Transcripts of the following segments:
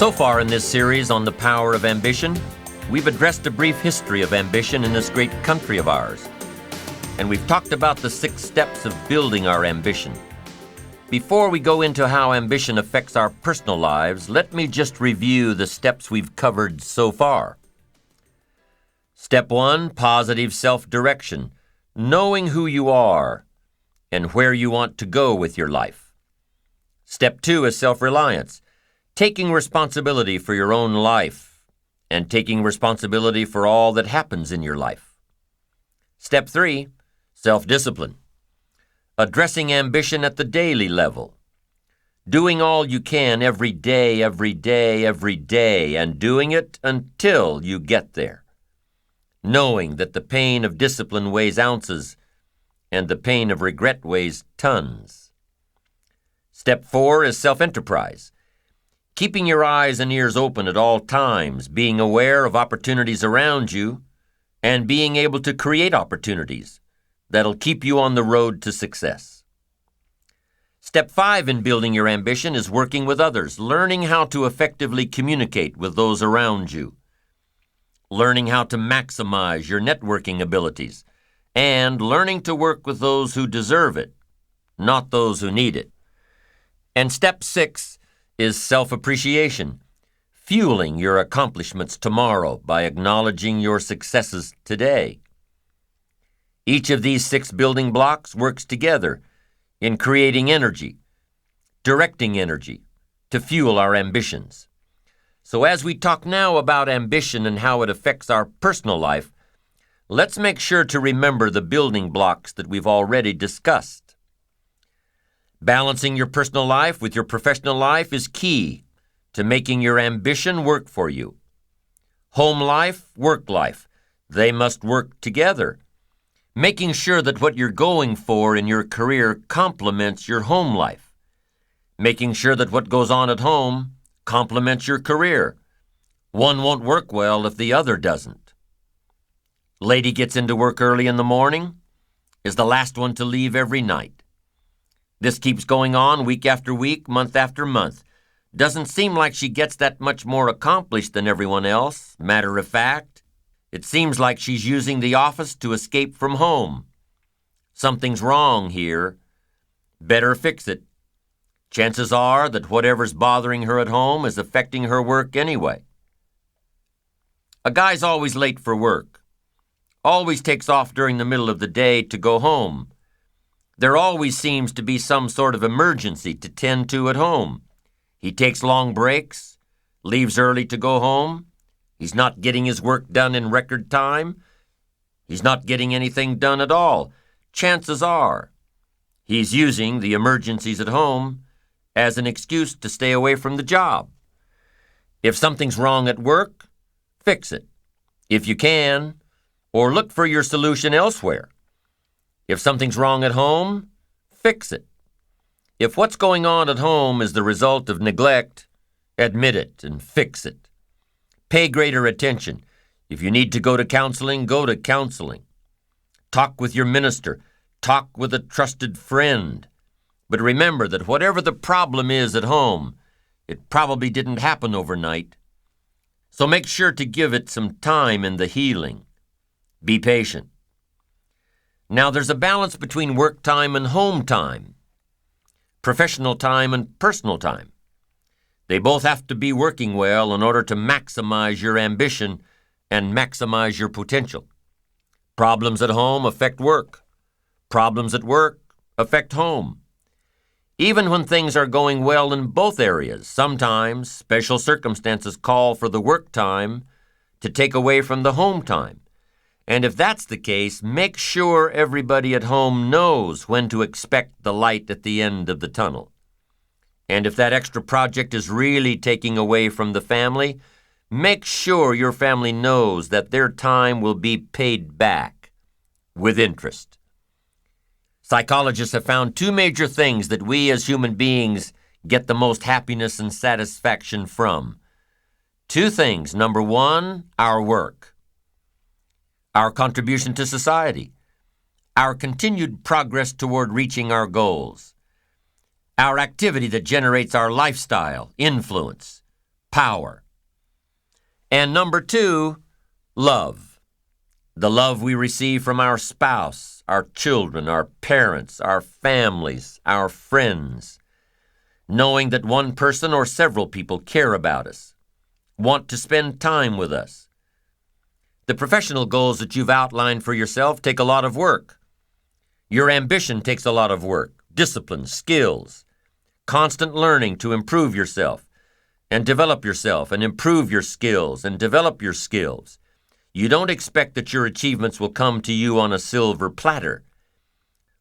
So far in this series on the power of ambition, we've addressed a brief history of ambition in this great country of ours. And we've talked about the 6 steps of building our ambition. Before we go into how ambition affects our personal lives, let me just review the steps we've covered so far. Step 1, positive self-direction, knowing who you are and where you want to go with your life. Step 2 is self-reliance, taking responsibility for your own life and taking responsibility for all that happens in your life. Step 3, self-discipline, addressing ambition at the daily level, doing all you can every day, and doing it until you get there, knowing that the pain of discipline weighs ounces and the pain of regret weighs tons. Step 4 is self-enterprise, keeping your eyes and ears open at all times, being aware of opportunities around you, and being able to create opportunities that'll keep you on the road to success. Step 5 in building your ambition is working with others, learning how to effectively communicate with those around you, learning how to maximize your networking abilities, and learning to work with those who deserve it, not those who need it. And step 6 is self-appreciation, fueling your accomplishments tomorrow by acknowledging your successes today. Each of these 6 building blocks works together in creating energy, directing energy to fuel our ambitions. So as we talk now about ambition and how it affects our personal life, let's make sure to remember the building blocks that we've already discussed. Balancing your personal life with your professional life is key to making your ambition work for you. Home life, work life, they must work together. Making sure that what you're going for in your career complements your home life. Making sure that what goes on at home complements your career. One won't work well if the other doesn't. Lady gets into work early in the morning, is the last one to leave every night. This keeps going on week after week, month after month. Doesn't seem like she gets that much more accomplished than everyone else. Matter of fact, it seems like she's using the office to escape from home. Something's wrong here. Better fix it. Chances are that whatever's bothering her at home is affecting her work anyway. A guy's always late for work. Always takes off during the middle of the day to go home. There always seems to be some sort of emergency to tend to at home. He takes long breaks, leaves early to go home. He's not getting his work done in record time. He's not getting anything done at all. Chances are he's using the emergencies at home as an excuse to stay away from the job. If something's wrong at work, fix it, if you can, or look for your solution elsewhere. If something's wrong at home, fix it. If what's going on at home is the result of neglect, admit it and fix it. Pay greater attention. If you need to go to counseling, go to counseling. Talk with your minister. Talk with a trusted friend. But remember that whatever the problem is at home, it probably didn't happen overnight. So make sure to give it some time in the healing. Be patient. Now, there's a balance between work time and home time, professional time and personal time. They both have to be working well in order to maximize your ambition and maximize your potential. Problems at home affect work. Problems at work affect home. Even when things are going well in both areas, sometimes special circumstances call for the work time to take away from the home time. And if that's the case, make sure everybody at home knows when to expect the light at the end of the tunnel. And if that extra project is really taking away from the family, make sure your family knows that their time will be paid back with interest. Psychologists have found 2 major things that we as human beings get the most happiness and satisfaction from. 2 things. Number 1, our work. Our contribution to society, our continued progress toward reaching our goals, our activity that generates our lifestyle, influence, power. And number 2, love. The love we receive from our spouse, our children, our parents, our families, our friends. Knowing that one person or several people care about us, want to spend time with us. The professional goals that you've outlined for yourself take a lot of work. Your ambition takes a lot of work, discipline, skills, constant learning to improve yourself and develop yourself and improve your skills and develop your skills. You don't expect that your achievements will come to you on a silver platter.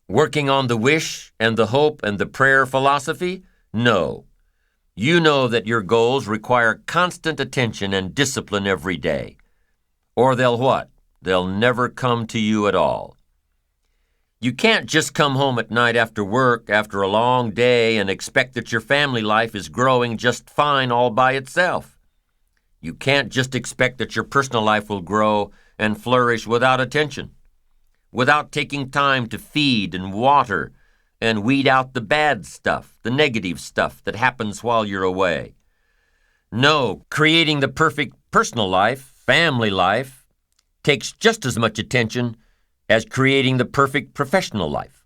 Working on the wish and the hope and the prayer philosophy? No. You know that your goals require constant attention and discipline every day. Or they'll what? They'll never come to you at all. You can't just come home at night after work, after a long day, and expect that your family life is growing just fine all by itself. You can't just expect that your personal life will grow and flourish without attention, without taking time to feed and water and weed out the bad stuff, the negative stuff that happens while you're away. No, creating the perfect personal life, family life, takes just as much attention as creating the perfect professional life.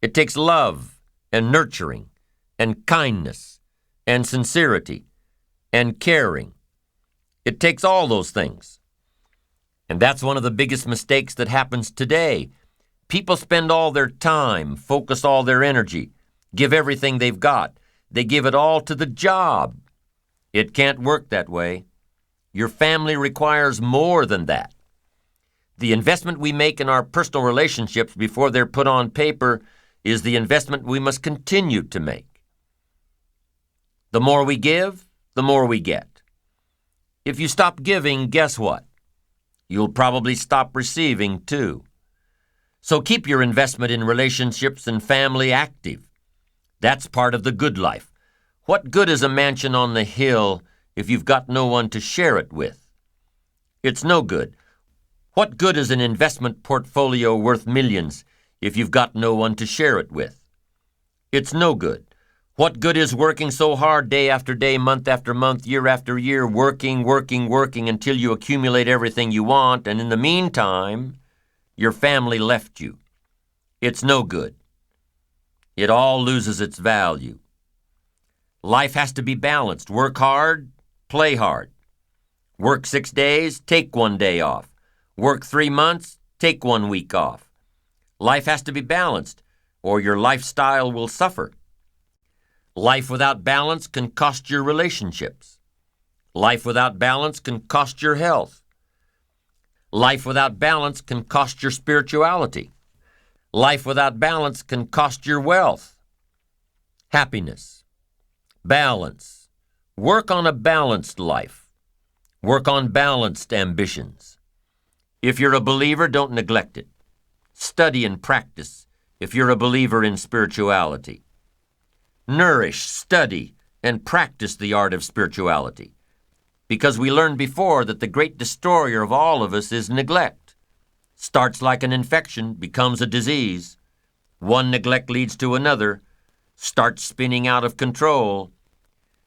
It takes love and nurturing and kindness and sincerity and caring. It takes all those things. And that's one of the biggest mistakes that happens today. People spend all their time, focus all their energy, give everything they've got. They give it all to the job. It can't work that way. Your family requires more than that. The investment we make in our personal relationships before they're put on paper is the investment we must continue to make. The more we give, the more we get. If you stop giving, guess what? You'll probably stop receiving too. So keep your investment in relationships and family active. That's part of the good life. What good is a mansion on the hill if you've got no one to share it with? It's no good. What good is an investment portfolio worth millions if you've got no one to share it with? It's no good. What good is working so hard day after day, month after month, year after year, working until you accumulate everything you want, and in the meantime, your family left you? It's no good. It all loses its value. Life has to be balanced. Work hard, play hard. Work 6 days, take 1 day off. Work 3 months, take 1 week off. Life has to be balanced, or your lifestyle will suffer. Life without balance can cost your relationships. Life without balance can cost your health. Life without balance can cost your spirituality. Life without balance can cost your wealth. Happiness. Balance. Work on a balanced life. Work on balanced ambitions. If you're a believer, don't neglect it. Study and practice if you're a believer in spirituality. Nourish, study, and practice the art of spirituality. Because we learned before that the great destroyer of all of us is neglect. Starts like an infection, becomes a disease. One neglect leads to another, starts spinning out of control.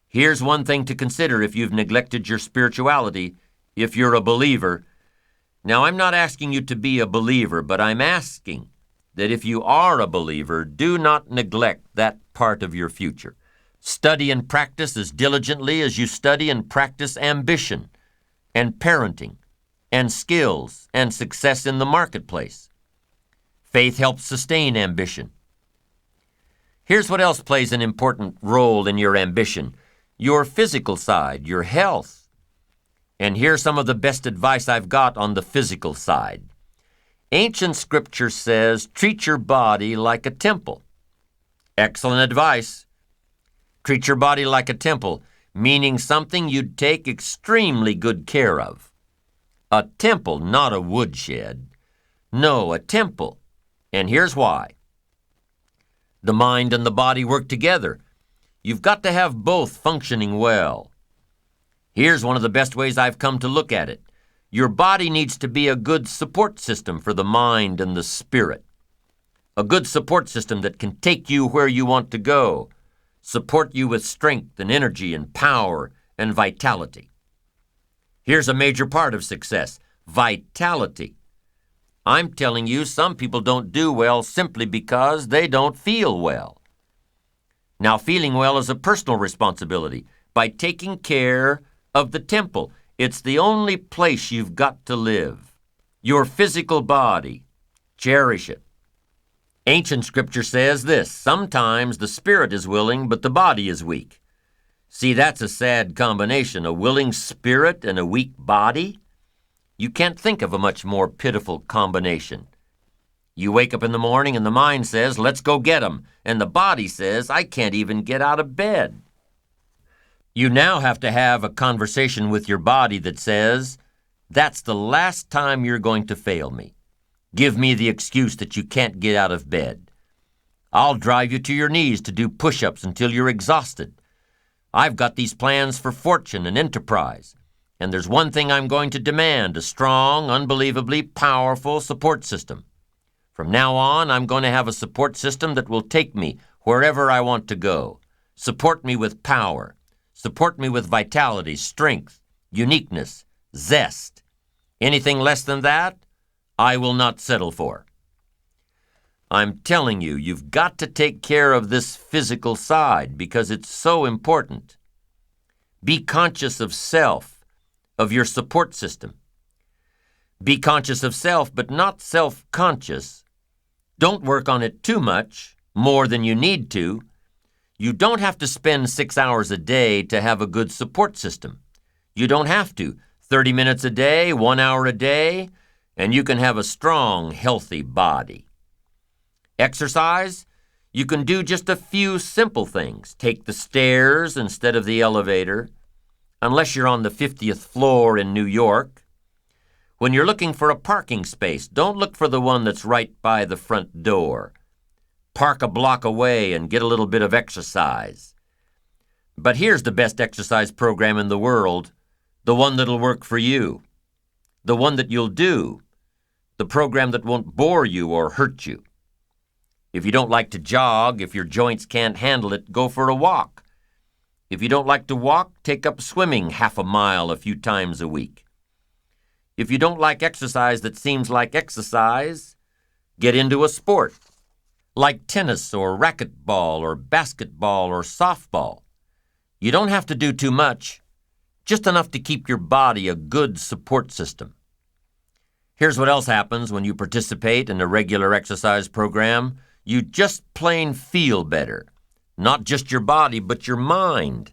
Here's one thing to consider if you've neglected your spirituality, if you're a believer. Now, I'm not asking you to be a believer, but I'm asking that if you are a believer, do not neglect that part of your future. Study and practice as diligently as you study and practice ambition and parenting and skills and success in the marketplace. Faith helps sustain ambition. Here's what else plays an important role in your ambition: your physical side, your health. And here's some of the best advice I've got on the physical side. Ancient scripture says, treat your body like a temple. Excellent advice. Treat your body like a temple, meaning something you'd take extremely good care of. A temple, not a woodshed. No, a temple. And here's why. The mind and the body work together. You've got to have both functioning well. Here's one of the best ways I've come to look at it. Your body needs to be a good support system for the mind and the spirit. A good support system that can take you where you want to go, support you with strength and energy and power and vitality. Here's a major part of success: vitality. I'm telling you, some people don't do well simply because they don't feel well. Now, feeling well is a personal responsibility by taking care of the temple. It's the only place you've got to live. Your physical body. Cherish it. Ancient scripture says this: sometimes the spirit is willing, but the body is weak. See, that's a sad combination, a willing spirit and a weak body. You can't think of a much more pitiful combination. You wake up in the morning and the mind says, let's go get 'em, and the body says, I can't even get out of bed. You now have to have a conversation with your body that says, that's the last time you're going to fail me. Give me the excuse that you can't get out of bed. I'll drive you to your knees to do push-ups until you're exhausted. I've got these plans for fortune and enterprise, and there's one thing I'm going to demand: a strong, unbelievably powerful support system. From now on, I'm going to have a support system that will take me wherever I want to go. Support me with power. Support me with vitality, strength, uniqueness, zest. Anything less than that, I will not settle for. I'm telling you, you've got to take care of this physical side because it's so important. Be conscious of self, of your support system. Be conscious of self, but not self-conscious. Don't work on it too much, more than you need to. You don't have to spend 6 hours a day to have a good support system. You don't have to. 30 minutes a day, 1 hour a day, and you can have a strong, healthy body. Exercise? You can do just a few simple things. Take the stairs instead of the elevator, unless you're on the 50th floor in New York. When you're looking for a parking space, don't look for the one that's right by the front door. Park a block away and get a little bit of exercise. But here's the best exercise program in the world, the one that'll work for you, the one that you'll do, the program that won't bore you or hurt you. If you don't like to jog, if your joints can't handle it, go for a walk. If you don't like to walk, take up swimming half a mile a few times a week. If you don't like exercise that seems like exercise, get into a sport, like tennis or racquetball or basketball or softball. You don't have to do too much, just enough to keep your body a good support system. Here's what else happens when you participate in a regular exercise program. You just plain feel better. Not just your body, but your mind.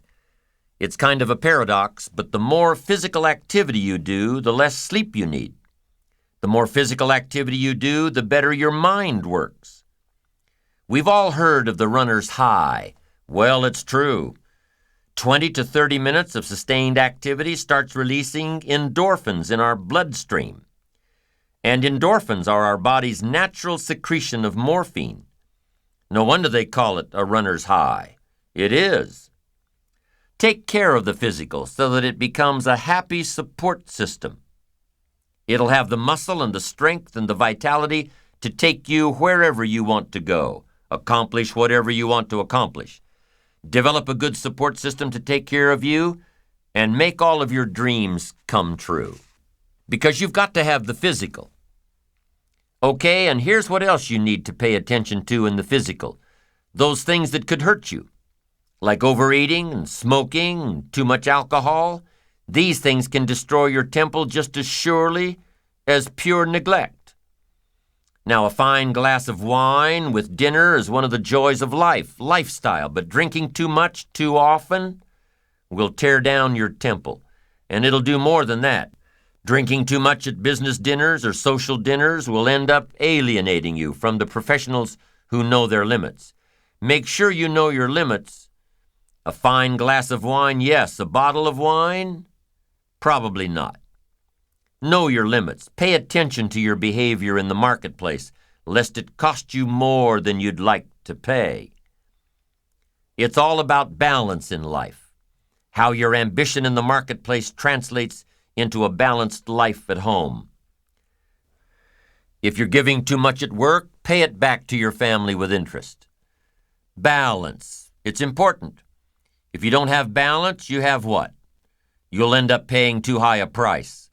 It's kind of a paradox, but the more physical activity you do, the less sleep you need. The more physical activity you do, the better your mind works. We've all heard of the runner's high. Well, it's true. 20 to 30 minutes of sustained activity starts releasing endorphins in our bloodstream. And endorphins are our body's natural secretion of morphine. No wonder they call it a runner's high. It is. Take care of the physical so that it becomes a happy support system. It'll have the muscle and the strength and the vitality to take you wherever you want to go, accomplish whatever you want to accomplish. Develop a good support system to take care of you and make all of your dreams come true. Because you've got to have the physical. Okay, and here's what else you need to pay attention to in the physical. Those things that could hurt you, like overeating and smoking and too much alcohol. These things can destroy your temple just as surely as pure neglect. Now, a fine glass of wine with dinner is one of the joys of life, lifestyle, but drinking too much too often will tear down your temple, and it'll do more than that. Drinking too much at business dinners or social dinners will end up alienating you from the professionals who know their limits. Make sure you know your limits. A fine glass of wine, yes. A bottle of wine, probably not. Know your limits. Pay attention to your behavior in the marketplace, lest it cost you more than you'd like to pay. It's all about balance in life, how your ambition in the marketplace translates into a balanced life at home. If you're giving too much at work, pay it back to your family with interest. Balance. It's important. If you don't have balance, you have what? You'll end up paying too high a price,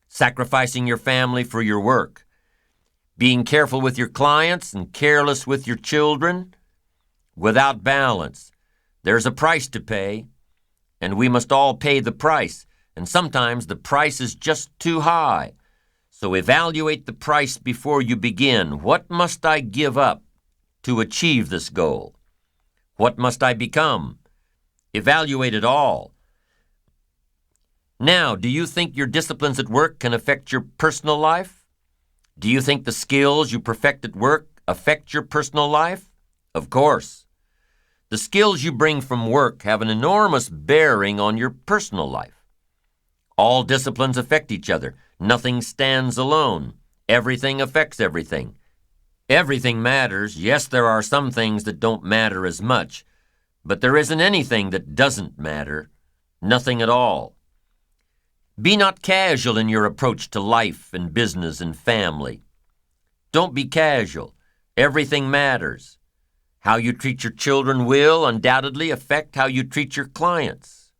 sacrificing your family for your work, being careful with your clients and careless with your children. Without balance, there's a price to pay, and we must all pay the price, and sometimes the price is just too high. So evaluate the price before you begin. What must I give up to achieve this goal? What must I become? Evaluate it all. Now, do you think your disciplines at work can affect your personal life? Do you think the skills you perfect at work affect your personal life? Of course. The skills you bring from work have an enormous bearing on your personal life. All disciplines affect each other. Nothing stands alone. Everything affects everything. Everything matters. Yes, there are some things that don't matter as much, but there isn't anything that doesn't matter. Nothing at all. Be not casual in your approach to life and business and family. Don't be casual. Everything matters. How you treat your children will undoubtedly affect how you treat your clients.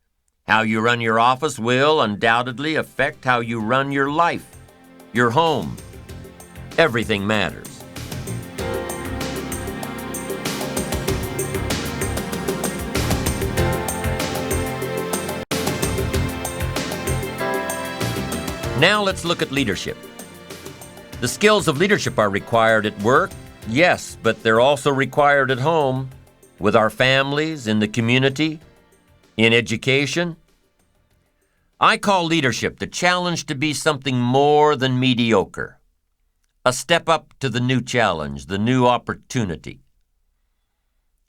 How you run your office will undoubtedly affect how you run your life, your home. Everything matters. Now let's look at leadership. The skills of leadership are required at work, yes, but they're also required at home, with our families, in the community, in education. I call leadership the challenge to be something more than mediocre, a step up to the new challenge, the new opportunity.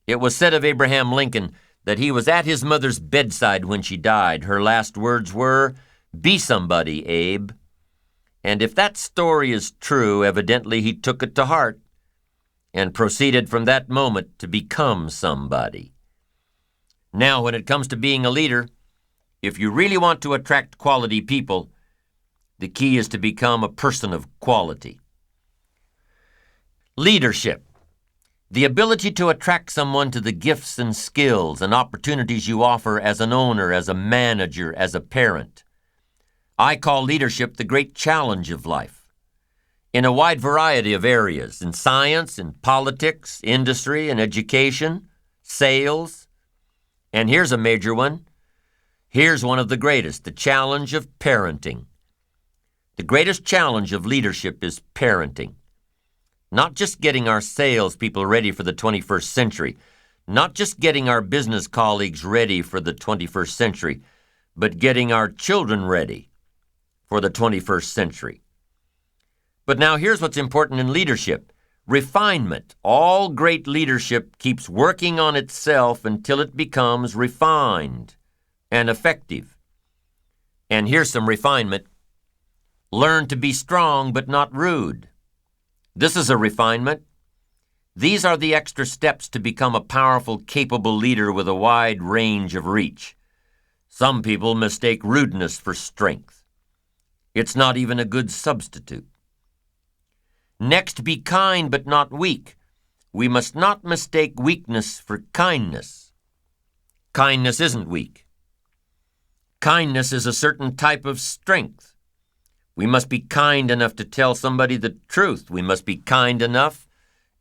It was said of Abraham Lincoln that he was at his mother's bedside when she died. Her last words were, "Be somebody, Abe." And if that story is true, evidently he took it to heart and proceeded from that moment to become somebody. Now, when it comes to being a leader, if you really want to attract quality people, the key is to become a person of quality. Leadership, the ability to attract someone to the gifts and skills and opportunities you offer as an owner, as a manager, as a parent. I call leadership the great challenge of life. In a wide variety of areas, in science, in politics, industry, and education, sales. And here's a major one. Here's one of the greatest, the challenge of parenting. The greatest challenge of leadership is parenting. Not just getting our salespeople ready for the 21st century, not just getting our business colleagues ready for the 21st century, but getting our children ready for the 21st century. But now here's what's important in leadership. Refinement. All great leadership keeps working on itself until it becomes refined and effective. And here's some refinement. Learn to be strong but not rude. This is a refinement. These are the extra steps to become a powerful, capable leader with a wide range of reach. Some people mistake rudeness for strength. It's not even a good substitute. Next, be kind but not weak. We must not mistake weakness for kindness. Kindness isn't weak. Kindness is a certain type of strength. We must be kind enough to tell somebody the truth. We must be kind enough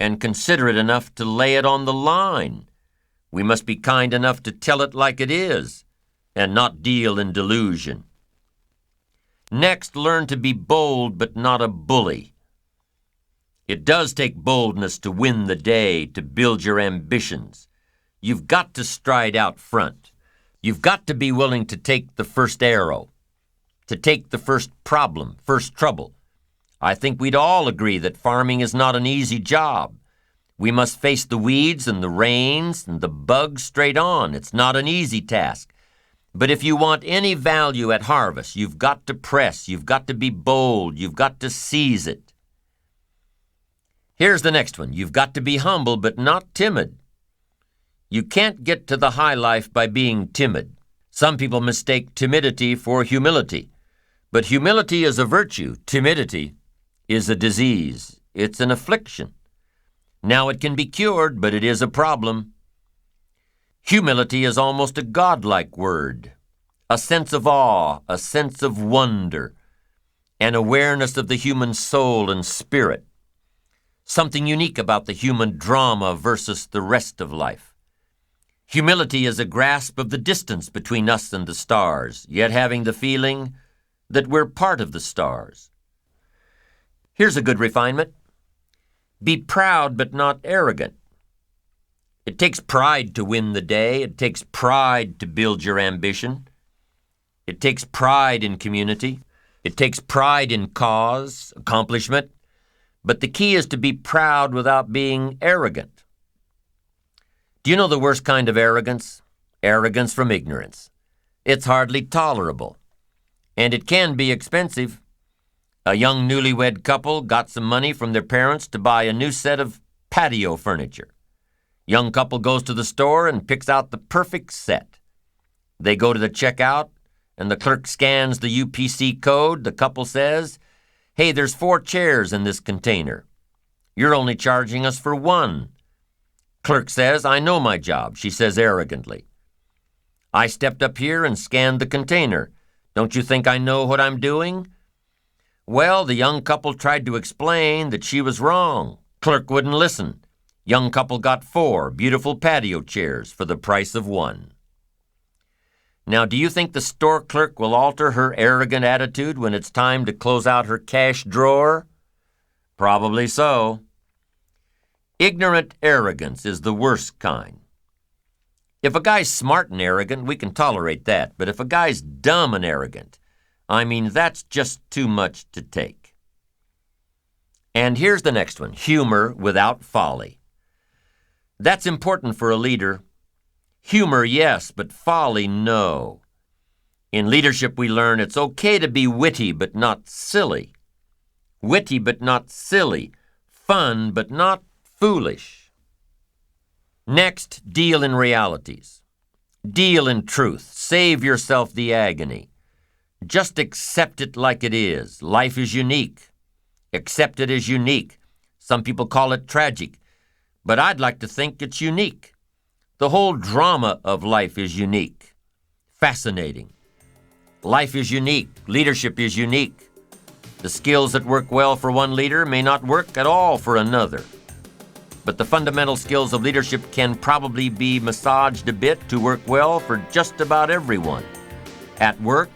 and considerate enough to lay it on the line. We must be kind enough to tell it like it is and not deal in delusion. Next, learn to be bold but not a bully. It does take boldness to win the day, to build your ambitions. You've got to stride out front. You've got to be willing to take the first arrow, to take the first problem, first trouble. I think we'd all agree that farming is not an easy job. We must face the weeds and the rains and the bugs straight on. It's not an easy task. But if you want any value at harvest, you've got to press, you've got to be bold, you've got to seize it. Here's the next one. You've got to be humble but not timid. You can't get to the high life by being timid. Some people mistake timidity for humility. But humility is a virtue. Timidity is a disease. It's an affliction. Now it can be cured, but it is a problem. Humility is almost a godlike word, a sense of awe, a sense of wonder, an awareness of the human soul and spirit, something unique about the human drama versus the rest of life. Humility is a grasp of the distance between us and the stars, yet having the feeling that we're part of the stars. Here's a good refinement. Be proud but not arrogant. It takes pride to win the day. It takes pride to build your ambition. It takes pride in community. It takes pride in cause, accomplishment. But the key is to be proud without being arrogant. Do you know the worst kind of arrogance? Arrogance from ignorance. It's hardly tolerable. And it can be expensive. A young newlywed couple got some money from their parents to buy a new set of patio furniture. Young couple goes to the store and picks out the perfect set. They go to the checkout, and the clerk scans the UPC code. The couple says, "Hey, there's 4 chairs in this container. You're only charging us for 1. Clerk says, "I know my job," she says arrogantly. "I stepped up here and scanned the container. Don't you think I know what I'm doing?" Well, the young couple tried to explain that she was wrong. Clerk wouldn't listen. Young couple got 4 beautiful patio chairs for the price of 1. Now, do you think the store clerk will alter her arrogant attitude when it's time to close out her cash drawer? Probably so. Ignorant arrogance is the worst kind. If a guy's smart and arrogant, we can tolerate that. But if a guy's dumb and arrogant, that's just too much to take. And here's the next one, humor without folly. That's important for a leader. Humor, yes, but folly, no. In leadership, we learn it's okay to be witty but not silly. Witty but not silly. Fun but not foolish. Next, deal in realities. Deal in truth. Save yourself the agony. Just accept it like it is. Life is unique. Accept it as unique. Some people call it tragic, but I'd like to think it's unique. The whole drama of life is unique. Fascinating. Life is unique. Leadership is unique. The skills that work well for one leader may not work at all for another. But the fundamental skills of leadership can probably be massaged a bit to work well for just about everyone. At work,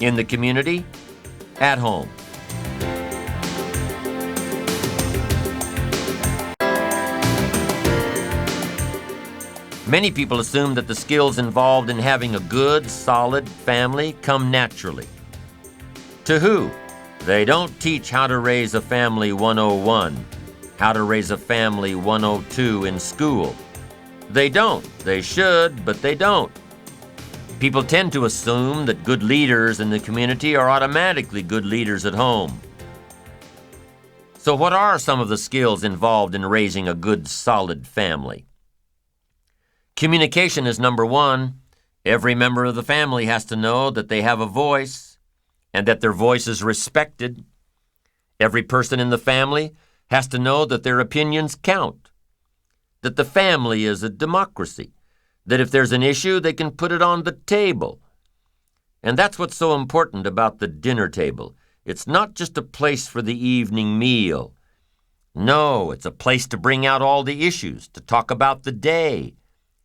in the community, at home. Many people assume that the skills involved in having a good, solid family come naturally. To who? They don't teach how to raise a family 101, how to raise a family 102 in school. They don't. They should, but they don't. People tend to assume that good leaders in the community are automatically good leaders at home. So what are some of the skills involved in raising a good, solid family? Communication is number 1. Every member of the family has to know that they have a voice and that their voice is respected. Every person in the family has to know that their opinions count, that the family is a democracy, that if there's an issue, they can put it on the table. And that's what's so important about the dinner table. It's not just a place for the evening meal. No, it's a place to bring out all the issues, to talk about the day,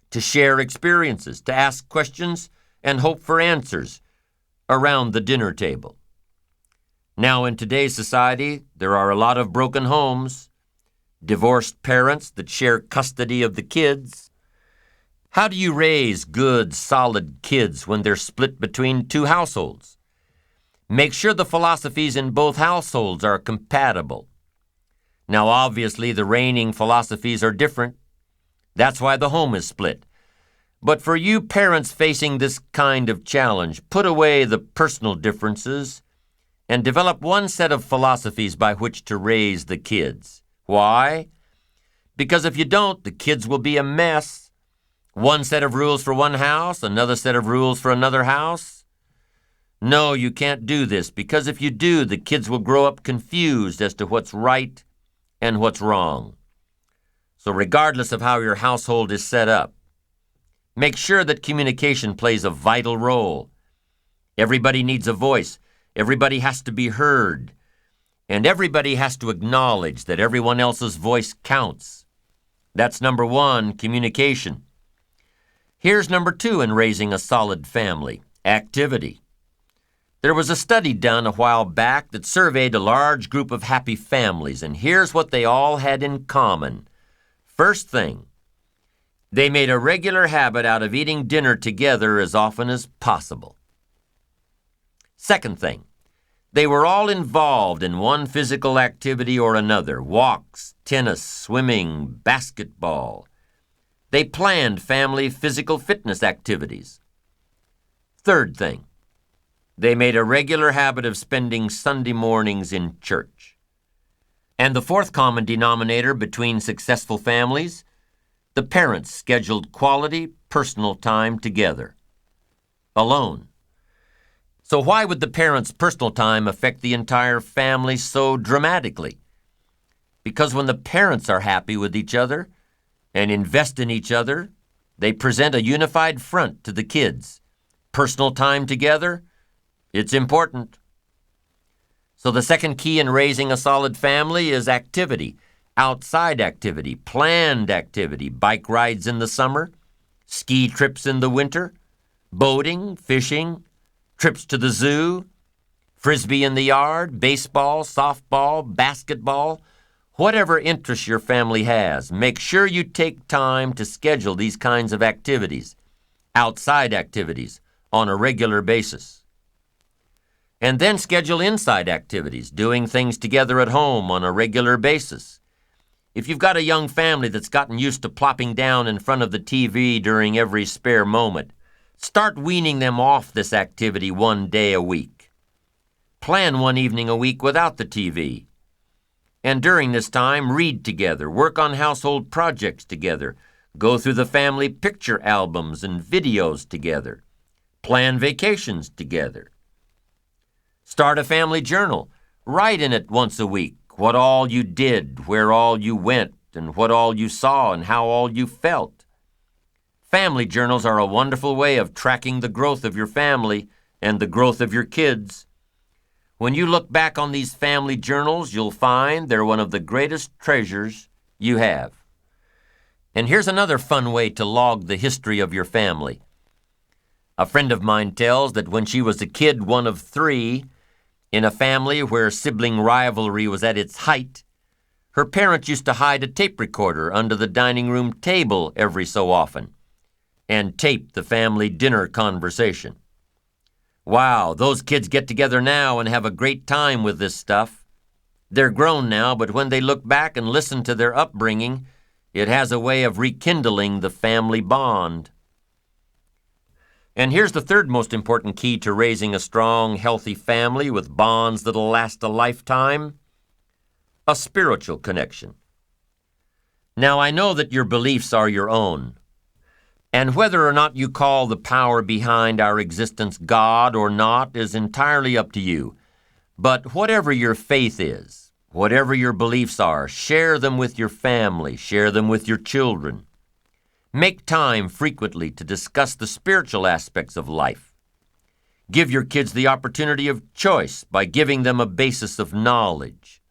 to share experiences, to ask questions and hope for answers around the dinner table. Now, in today's society, there are a lot of broken homes, divorced parents that share custody of the kids. How do you raise good, solid kids when they're split between 2 households? Make sure the philosophies in both households are compatible. Now, obviously, the reigning philosophies are different. That's why the home is split. But for you parents facing this kind of challenge, put away the personal differences and develop one set of philosophies by which to raise the kids. Why? Because if you don't, the kids will be a mess. One set of rules for one house, another set of rules for another house. No, you can't do this, because if you do, the kids will grow up confused as to what's right and what's wrong. So regardless of how your household is set up, make sure that communication plays a vital role. Everybody needs a voice. Everybody has to be heard. And everybody has to acknowledge that everyone else's voice counts. That's number one, communication. Here's number two in raising a solid family, activity. There was a study done a while back that surveyed a large group of happy families, and here's what they all had in common. First thing, they made a regular habit out of eating dinner together as often as possible. Second thing, they were all involved in one physical activity or another, walks, tennis, swimming, basketball. They planned family physical fitness activities. Third thing, they made a regular habit of spending Sunday mornings in church. And the fourth common denominator between successful families, the parents scheduled quality, personal time together. Alone. So why would the parents' personal time affect the entire family so dramatically? Because when the parents are happy with each other and invest in each other, they present a unified front to the kids. Personal time together, it's important. So the second key in raising a solid family is activity. Outside activity, planned activity, bike rides in the summer, ski trips in the winter, boating, fishing, trips to the zoo, frisbee in the yard, baseball, softball, basketball, whatever interest your family has, make sure you take time to schedule these kinds of activities, outside activities, on a regular basis. And then schedule inside activities, doing things together at home on a regular basis. If you've got a young family that's gotten used to plopping down in front of the TV during every spare moment, start weaning them off this activity one day a week. Plan one evening a week without the TV. And during this time, read together, work on household projects together, go through the family picture albums and videos together, plan vacations together. Start a family journal. Write in it once a week what all you did, where all you went, and what all you saw, and how all you felt. Family journals are a wonderful way of tracking the growth of your family and the growth of your kids. When you look back on these family journals, you'll find they're one of the greatest treasures you have. And here's another fun way to log the history of your family. A friend of mine tells that when she was a kid, one of three, in a family where sibling rivalry was at its height, her parents used to hide a tape recorder under the dining room table every so often and tape the family dinner conversation. Wow, those kids get together now and have a great time with this stuff. They're grown now, but when they look back and listen to their upbringing, it has a way of rekindling the family bond. And here's the third most important key to raising a strong, healthy family with bonds that'll last a lifetime: a spiritual connection. Now, I know that your beliefs are your own, and whether or not you call the power behind our existence God or not is entirely up to you. But whatever your faith is, whatever your beliefs are, share them with your family, share them with your children. Make time frequently to discuss the spiritual aspects of life. Give your kids the opportunity of choice by giving them a basis of knowledge.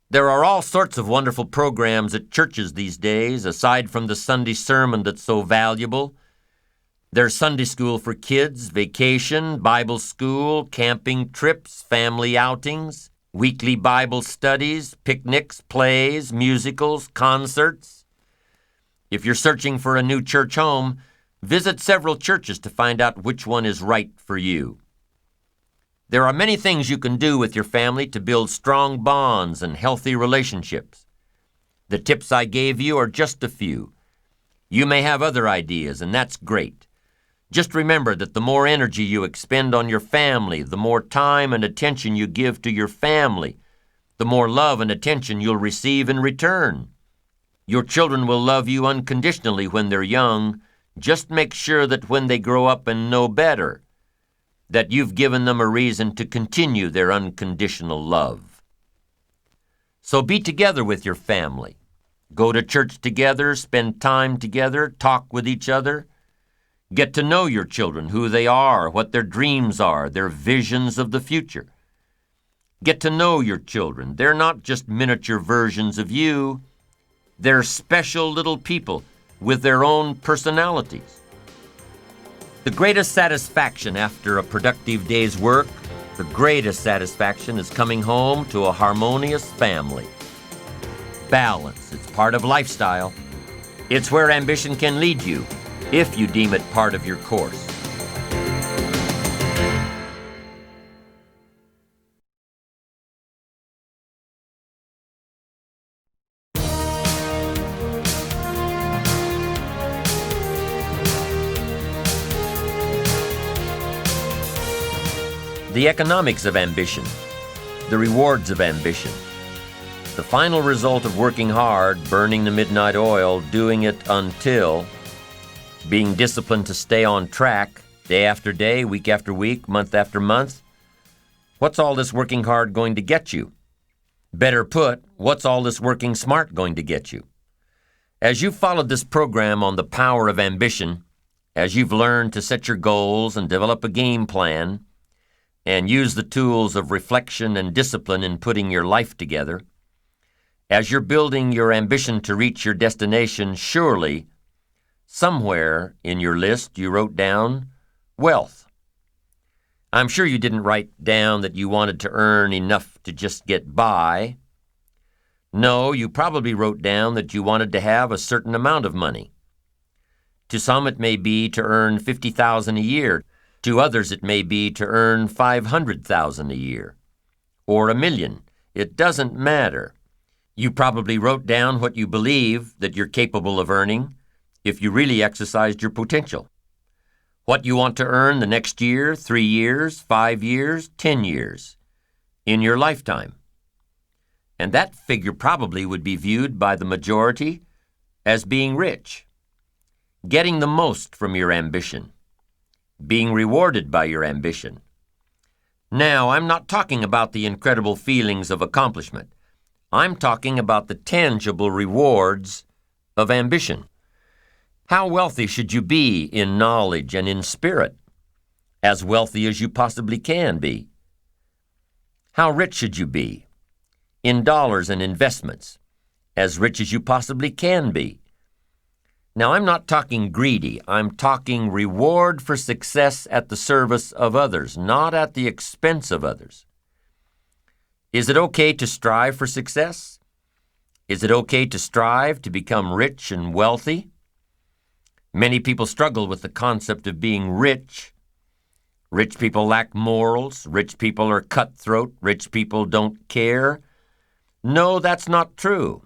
There are all sorts of wonderful programs at churches these days, aside from the Sunday sermon that's so valuable. There's Sunday school for kids, vacation, Bible school, camping trips, family outings, weekly Bible studies, picnics, plays, musicals, concerts. If you're searching for a new church home, visit several churches to find out which one is right for you. There are many things you can do with your family to build strong bonds and healthy relationships. The tips I gave you are just a few. You may have other ideas, and that's great. Just remember that the more energy you expend on your family, the more time and attention you give to your family, the more love and attention you'll receive in return. Your children will love you unconditionally when they're young. Just make sure that when they grow up and know better, that you've given them a reason to continue their unconditional love. So be together with your family. Go to church together, spend time together, talk with each other. Get to know your children, who they are, what their dreams are, their visions of the future. Get to know your children. They're not just miniature versions of you. They're special little people with their own personalities. The greatest satisfaction after a productive day's work, the greatest satisfaction is coming home to a harmonious family. Balance, it's part of lifestyle. It's where ambition can lead you, if you deem it part of your course. The economics of ambition, the rewards of ambition, the final result of working hard, burning the midnight oil, doing it until, being disciplined to stay on track, day after day, week after week, month after month. What's all this working hard going to get you? Better put, what's all this working smart going to get you? As you've followed this program on the power of ambition, as you've learned to set your goals and develop a game plan, and use the tools of reflection and discipline in putting your life together, as you're building your ambition to reach your destination, surely, somewhere in your list you wrote down wealth. I'm sure you didn't write down that you wanted to earn enough to just get by. No, you probably wrote down that you wanted to have a certain amount of money. To some it may be to earn $50,000 a year. To others it may be to earn $500,000 a year or $1 million. It doesn't matter. You probably wrote down what you believe that you're capable of earning if you really exercised your potential. What you want to earn the next year, 3 years, 5 years, 10 years in your lifetime. And that figure probably would be viewed by the majority as being rich, getting the most from your ambition, being rewarded by your ambition. Now, I'm not talking about the incredible feelings of accomplishment. I'm talking about the tangible rewards of ambition. How wealthy should you be in knowledge and in spirit? As wealthy as you possibly can be. How rich should you be? In dollars and investments. As rich as you possibly can be. Now, I'm not talking greedy. I'm talking reward for success at the service of others, not at the expense of others. Is it okay to strive for success? Is it okay to strive to become rich and wealthy? Many people struggle with the concept of being rich. Rich people lack morals. Rich people are cutthroat. Rich people don't care. No, that's not true.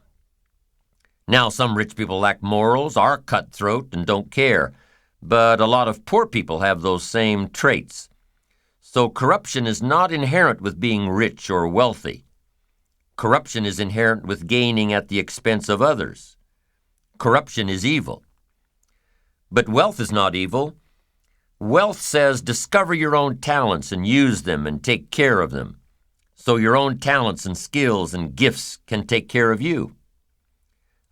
Now, some rich people lack morals, are cutthroat, and don't care, but a lot of poor people have those same traits. So corruption is not inherent with being rich or wealthy. Corruption is inherent with gaining at the expense of others. Corruption is evil. But wealth is not evil. Wealth says discover your own talents and use them and take care of them, so your own talents and skills and gifts can take care of you.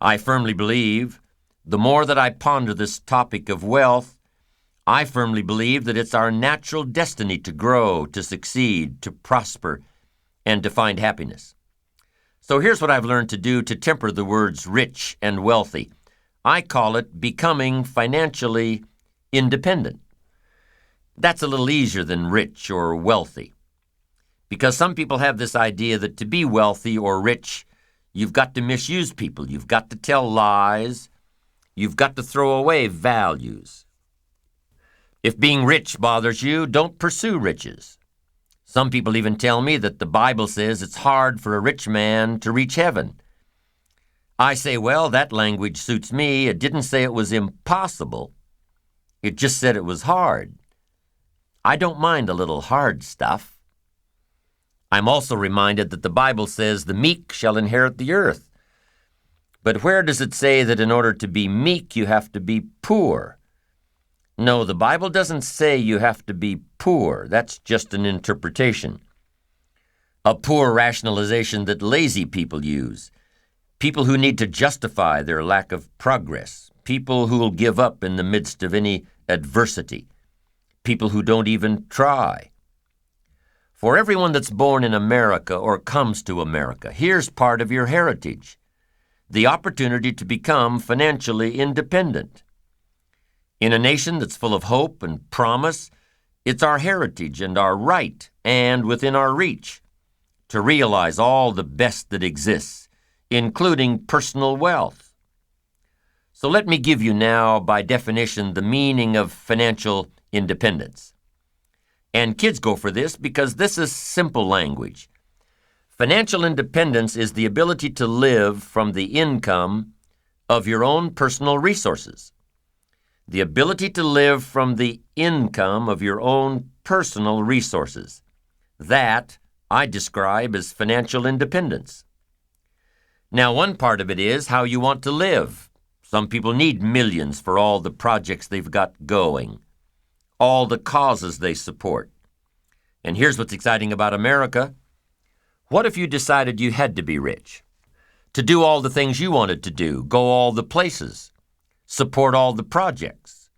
I firmly believe, the more that I ponder this topic of wealth, I firmly believe that it's our natural destiny to grow, to succeed, to prosper, and to find happiness. So here's what I've learned to do to temper the words rich and wealthy. I call it becoming financially independent. That's a little easier than rich or wealthy, because some people have this idea that to be wealthy or rich, you've got to misuse people. You've got to tell lies. You've got to throw away values. If being rich bothers you, don't pursue riches. Some people even tell me that the Bible says it's hard for a rich man to reach heaven. I say, well, that language suits me. It didn't say it was impossible. It just said it was hard. I don't mind a little hard stuff. I'm also reminded that the Bible says the meek shall inherit the earth. But where does it say that in order to be meek, you have to be poor? No, the Bible doesn't say you have to be poor. That's just an interpretation. A poor rationalization that lazy people use. People who need to justify their lack of progress. People who will give up in the midst of any adversity, people who don't even try. For everyone that's born in America or comes to America, here's part of your heritage: the opportunity to become financially independent. In a nation that's full of hope and promise, it's our heritage and our right, and within our reach, to realize all the best that exists, including personal wealth. So let me give you now, by definition, the meaning of financial independence. And kids go for this because this is simple language. Financial independence is the ability to live from the income of your own personal resources. The ability to live from the income of your own personal resources. That I describe as financial independence. Now, one part of it is how you want to live. Some people need millions for all the projects they've got going, all the causes they support. And here's what's exciting about America. What if you decided you had to be rich? To do all the things you wanted to do, go all the places, support all the projects?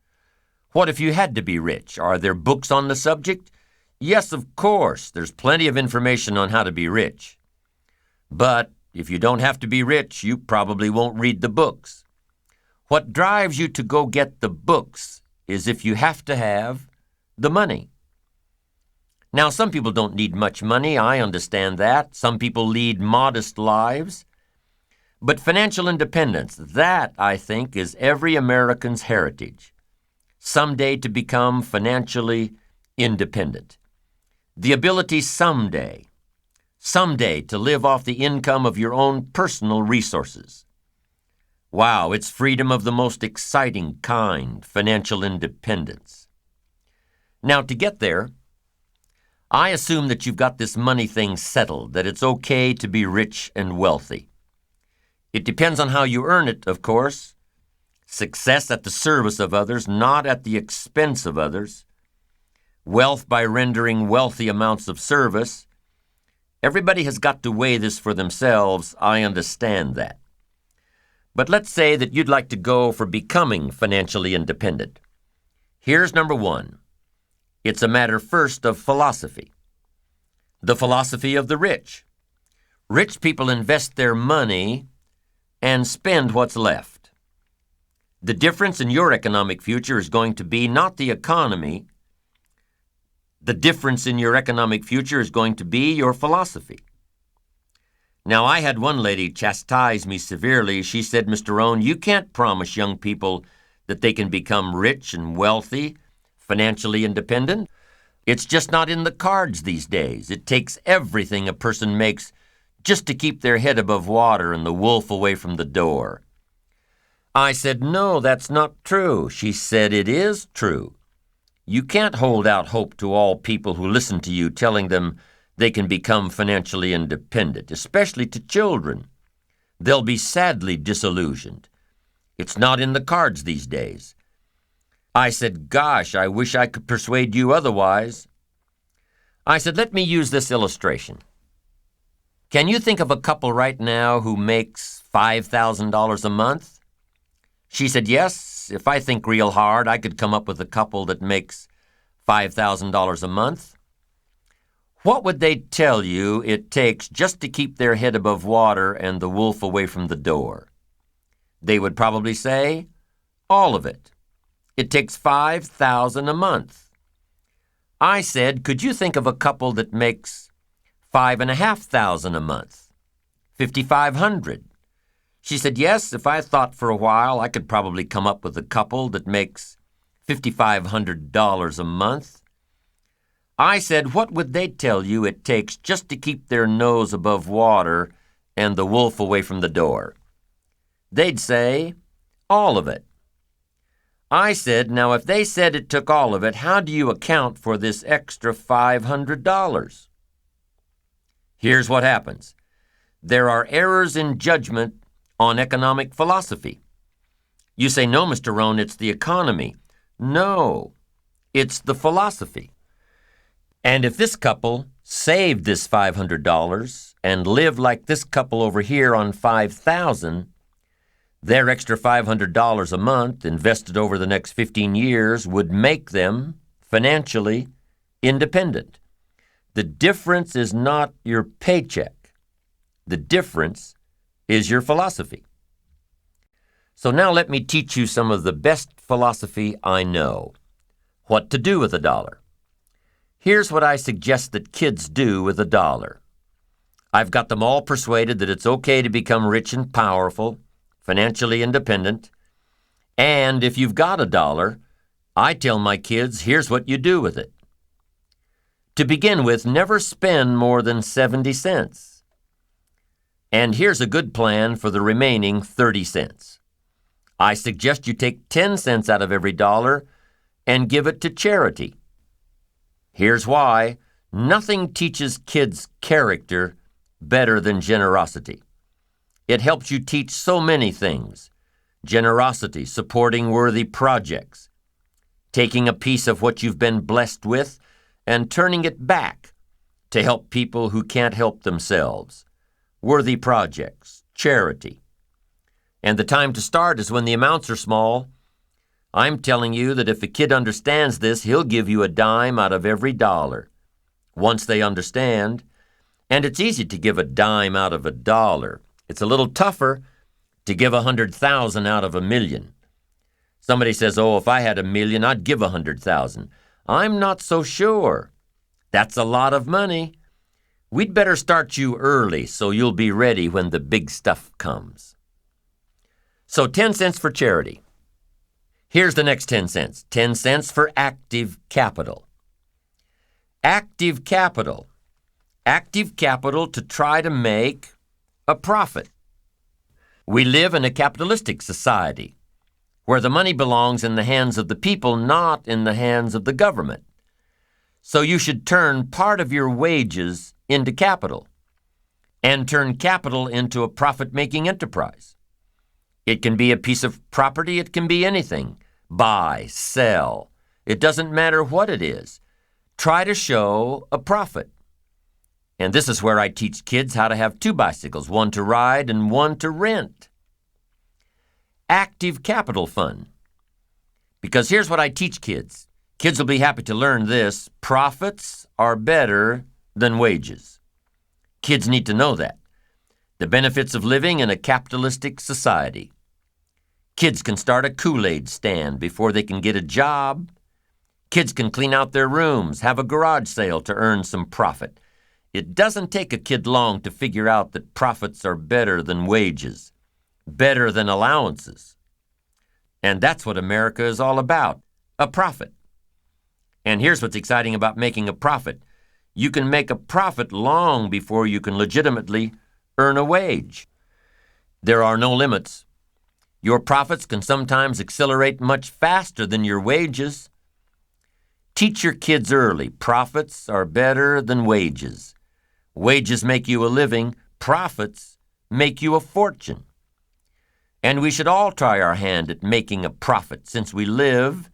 What if you had to be rich? Are there books on the subject? Yes, of course. There's plenty of information on how to be rich. But if you don't have to be rich, you probably won't read the books. What drives you to go get the books is if you have to have the money. Now, some people don't need much money. I understand that. Some people lead modest lives. But financial independence, that, I think, is every American's heritage. Someday to become financially independent. The ability someday to live off the income of your own personal resources. Wow, it's freedom of the most exciting kind, financial independence. Now, to get there, I assume that you've got this money thing settled, that it's okay to be rich and wealthy. It depends on how you earn it, of course. Success at the service of others, not at the expense of others. Wealth by rendering wealthy amounts of service. Everybody has got to weigh this for themselves. I understand that. But let's say that you'd like to go for becoming financially independent. Here's number one. It's a matter first of philosophy. The philosophy of the rich. Rich people invest their money and spend what's left. The difference in your economic future is going to be not the economy. The difference in your economic future is going to be your philosophy. Now, I had one lady chastise me severely. She said, "Mr. Rohn, you can't promise young people that they can become rich and wealthy, financially independent. It's just not in the cards these days. It takes everything a person makes just to keep their head above water and the wolf away from the door." I said, "No, that's not true." She said, "It is true. You can't hold out hope to all people who listen to you telling them they can become financially independent, especially to children. They'll be sadly disillusioned. It's not in the cards these days." I said, "Gosh, I wish I could persuade you otherwise." I said, "Let me use this illustration. Can you think of a couple right now who makes $5,000 a month?" She said, "Yes, if I think real hard, I could come up with a couple that makes $5,000 a month." What would they tell you it takes just to keep their head above water and the wolf away from the door? They would probably say, all of it. It takes $5,000 a month. I said, "Could you think of a couple that makes $5,500 a month? $5,500. She said, "Yes, if I thought for a while, I could probably come up with a couple that makes $5,500 a month." I said, "What would they tell you it takes just to keep their nose above water and the wolf away from the door?" They'd say, all of it. I said, "Now if they said it took all of it, how do you account for this extra $500? Here's what happens. There are errors in judgment on economic philosophy. You say, "No, Mr. Rohn, it's the economy." No, it's the philosophy. And if this couple saved this $500 and lived like this couple over here on $5,000, Their extra $500 a month invested over the next 15 years would make them financially independent. The difference is not your paycheck. The difference is your philosophy. So now let me teach you some of the best philosophy I know. What to do with a dollar. Here's what I suggest that kids do with a dollar. I've got them all persuaded that it's okay to become rich and powerful, financially independent, and if you've got a dollar, I tell my kids, here's what you do with it. To begin with, never spend more than 70 cents. And here's a good plan for the remaining 30 cents. I suggest you take 10 cents out of every dollar and give it to charity. Here's why. Nothing teaches kids character better than generosity. It helps you teach so many things. Generosity, supporting worthy projects, taking a piece of what you've been blessed with and turning it back to help people who can't help themselves. Worthy projects, charity. And the time to start is when the amounts are small. I'm telling you that if a kid understands this, he'll give you a dime out of every dollar. Once they understand, and it's easy to give a dime out of a dollar. It's a little tougher to give 100,000 out of 1,000,000. Somebody says, oh, if I had 1,000,000, I'd give 100,000. I'm not so sure. That's a lot of money. We'd better start you early so you'll be ready when the big stuff comes. So 10 cents for charity. Here's the next 10 cents. 10 cents for active capital. Active capital. Active capital to try to make a profit. We live in a capitalistic society where the money belongs in the hands of the people, not in the hands of the government. So you should turn part of your wages into capital and turn capital into a profit-making enterprise. It can be a piece of property. It can be anything. Buy, sell. It doesn't matter what it is. Try to show a profit. And this is where I teach kids how to have 2 bicycles, one to ride and one to rent. Active capital fund. Because here's what I teach kids. Kids will be happy to learn this. Profits are better than wages. Kids need to know that. The benefits of living in a capitalistic society. Kids can start a Kool-Aid stand before they can get a job. Kids can clean out their rooms, have a garage sale to earn some profit. It doesn't take a kid long to figure out that profits are better than wages, better than allowances. And that's what America is all about, a profit. And here's what's exciting about making a profit. You can make a profit long before you can legitimately earn a wage. There are no limits. Your profits can sometimes accelerate much faster than your wages. Teach your kids early. Profits are better than wages. Wages make you a living. Profits make you a fortune. And we should all try our hand at making a profit since we live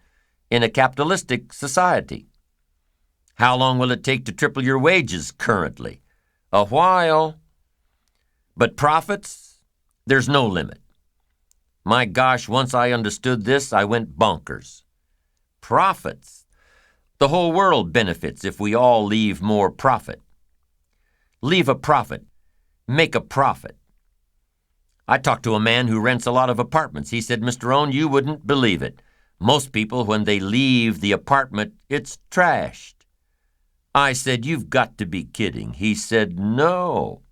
in a capitalistic society. How long will it take to triple your wages currently? A while. But profits, there's no limit. My gosh, once I understood this, I went bonkers. Profits. The whole world benefits if we all leave more profit. Leave a profit. Make a profit. I talked to a man who rents a lot of apartments. He said, Mr. Rohn, you wouldn't believe it. Most people, when they leave the apartment, it's trashed. I said, you've got to be kidding. He said, no.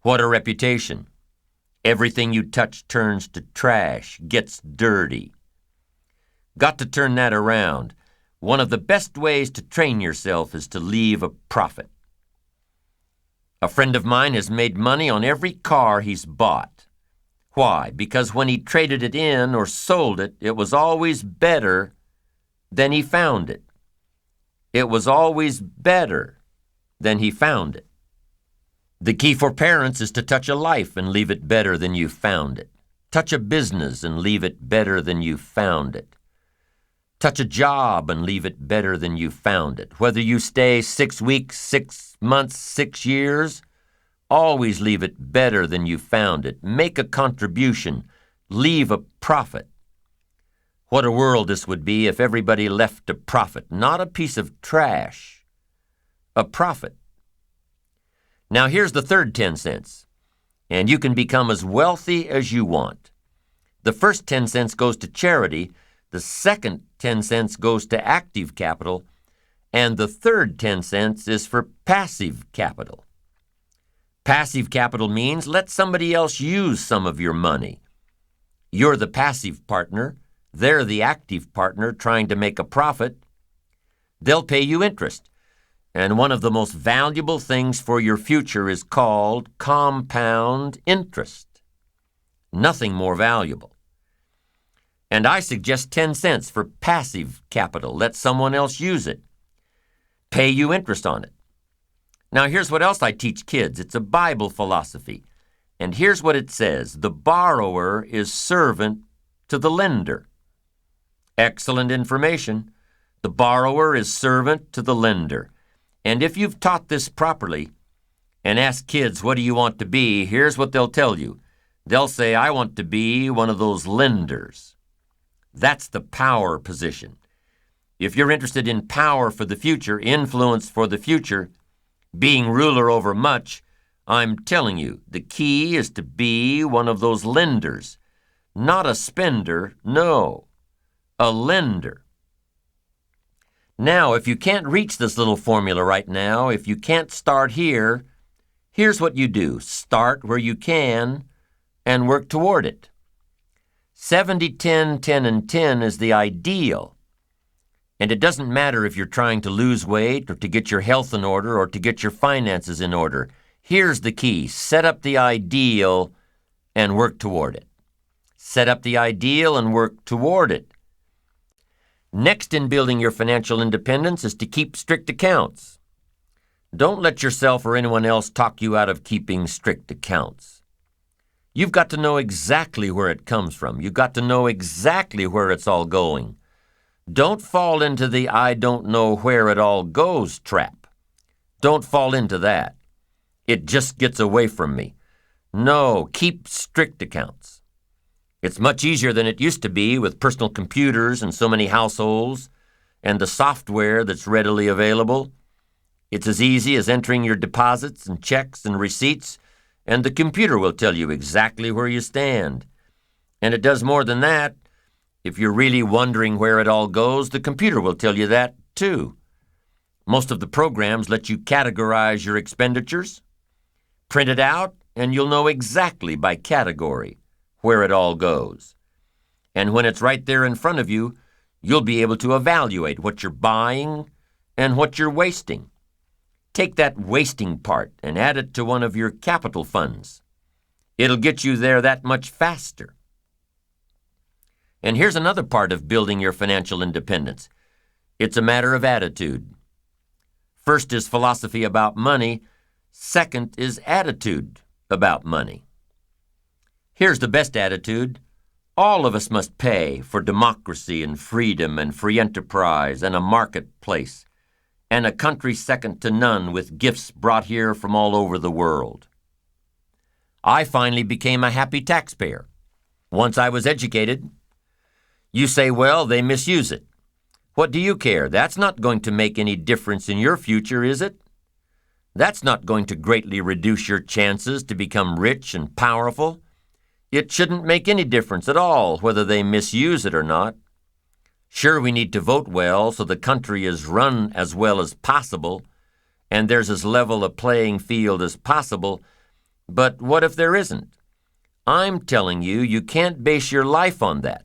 What a reputation. Everything you touch turns to trash, gets dirty. Got to turn that around. One of the best ways to train yourself is to leave a profit. A friend of mine has made money on every car he's bought. Why? Because when he traded it in or sold it, it was always better than he found it. It was always better than he found it. The key for parents is to touch a life and leave it better than you found it. Touch a business and leave it better than you found it. Touch a job and leave it better than you found it. Whether you stay 6 weeks, 6 months, 6 years, always leave it better than you found it. Make a contribution leave a profit. What a world this would be if everybody left a profit, not a piece of trash, a profit. Now here's the third 10 cents, and you can become as wealthy as you want. The first 10 cents goes to charity, the second 10 cents goes to active capital, and the third 10 cents is for passive capital. Passive capital means let somebody else use some of your money. You're the passive partner. They're the active partner trying to make a profit. They'll pay you interest. And one of the most valuable things for your future is called compound interest. Nothing more valuable. And I suggest 10 cents for passive capital. Let someone else use it. Pay you interest on it. Now here's what else I teach kids. It's a Bible philosophy. And here's what it says. The borrower is servant to the lender. Excellent information. The borrower is servant to the lender. And if you've taught this properly and asked kids, what do you want to be? Here's what they'll tell you. They'll say, I want to be one of those lenders. That's the power position. If you're interested in power for the future, influence for the future, being ruler over much, I'm telling you, the key is to be one of those lenders. Not a spender, no. A lender. Now, if you can't reach this little formula right now, if you can't start here, here's what you do. Start where you can and work toward it. 70, 10, 10, and 10 is the ideal. And it doesn't matter if you're trying to lose weight or to get your health in order or to get your finances in order. Here's the key. Set up the ideal and work toward it. Set up the ideal and work toward it. Next in building your financial independence is to keep strict accounts. Don't let yourself or anyone else talk you out of keeping strict accounts. You've got to know exactly where it comes from. You've got to know exactly where it's all going. Don't fall into the I don't know where it all goes trap. Don't fall into that. It just gets away from me. No, keep strict accounts. It's much easier than it used to be with personal computers and so many households and the software that's readily available. It's as easy as entering your deposits and checks and receipts, and the computer will tell you exactly where you stand. And it does more than that. If you're really wondering where it all goes, the computer will tell you that too. Most of the programs let you categorize your expenditures. Print it out, and you'll know exactly by category where it all goes. And when it's right there in front of you, you'll be able to evaluate what you're buying and what you're wasting. Take that wasting part and add it to one of your capital funds. It'll get you there that much faster. And here's another part of building your financial independence. It's a matter of attitude. First is philosophy about money. Second is attitude about money. Here's the best attitude. All of us must pay for democracy and freedom and free enterprise and a marketplace and a country second to none with gifts brought here from all over the world. I finally became a happy taxpayer. Once I was educated. You say, well, they misuse it. What do you care? That's not going to make any difference in your future, is it? That's not going to greatly reduce your chances to become rich and powerful. It shouldn't make any difference at all whether they misuse it or not. Sure, we need to vote well so the country is run as well as possible, and there's as level a playing field as possible, but what if there isn't? I'm telling you, you can't base your life on that.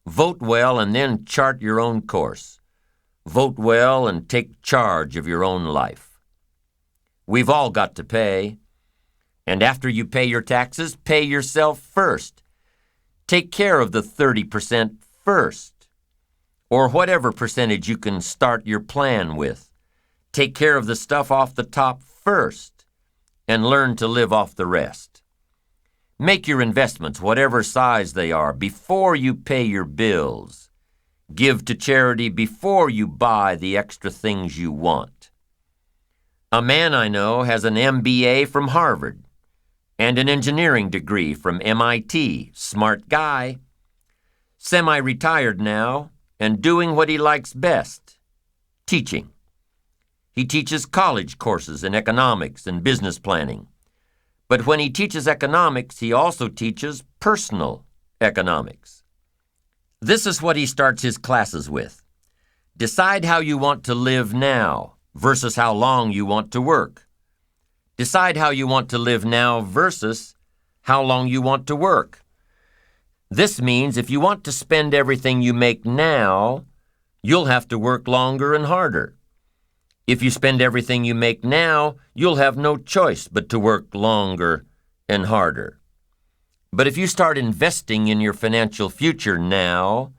Vote well and then chart your own course. Vote well and take charge of your own life. We've all got to pay. And after you pay your taxes, pay yourself first. Take care of the 30% first, or whatever percentage you can start your plan with. Take care of the stuff off the top first, and learn to live off the rest. Make your investments, whatever size they are, before you pay your bills. Give to charity before you buy the extra things you want. A man I know has an MBA from Harvard. and an engineering degree from MIT. Smart guy. Semi-retired now and doing what he likes best, teaching. He teaches college courses in economics and business planning. But when he teaches economics, he also teaches personal economics. This is what he starts his classes with. Decide how you want to live now versus how long you want to work. Decide how you want to live now versus how long you want to work. This means if you want to spend everything you make now, you'll have to work longer and harder. If you spend everything you make now, you'll have no choice but to work longer and harder. But if you start investing in your financial future now,